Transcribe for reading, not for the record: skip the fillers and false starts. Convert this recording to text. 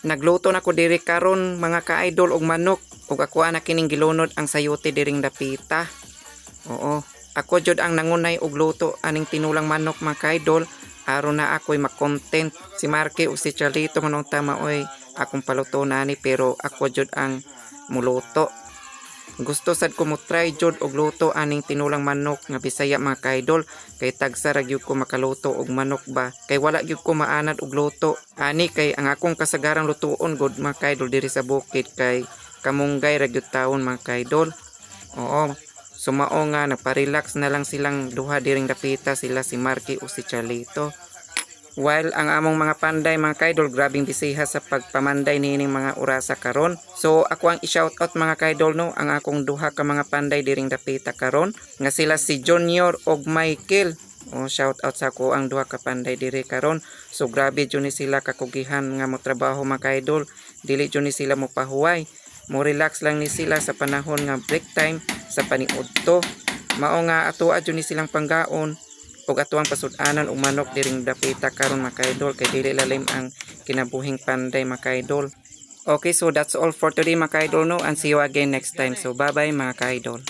Nagluto na ko diri karon mga ka-idol og manok ug ako na kining gilunod ang sayote diring dapita. Oo, ako jud ang nangunay og luto aning tinulang manok mga ka-idol aron na ako'y makontent. Si Marky ug si Charlito manong tama oy akong paluto nani pero ako jud ang muluto. Gusto sad ko mo try jud og luto aning tinulang manok nga Bisaya mga ka-idol kay tagsa ra gyud ko makaluto og manok ba kay wala gyud ko maanad og luto ani kay ang akong kasagarang lutuon gud mga ka-idol diri sa bukid kay kamunggay ra gyud taon mga ka-idol. Oo, sumao nga nagpa-relax na lang silang duha diring dapita sila si Marky o si Charlito. While ang among mga panday mga ka-idol grabing bisiha sa pagpamanday niining mga orasa karon. So ako ang i-shoutout mga ka-idol no ang akong duha ka mga panday diring dapita karon nga sila si Junior og Michael. O shoutout sa ako ang duha ka panday diri karon. So grabe jud ni sila kakugihan nga mo trabaho mga ka-idol. Dili jud ni sila mo pahuway. Mo relax lang ni sila sa panahon nga break time sa paniudto. Mao nga atuwa jud ni silang panggaon ug atuang pasud-anan og manok diring dapita karon mga ka-idol kay dili lalim ang kinabuhing panday mga ka-idol. Okay, so that's all for today mga ka-idol no and see you again next time. So bye bye mga ka-idol.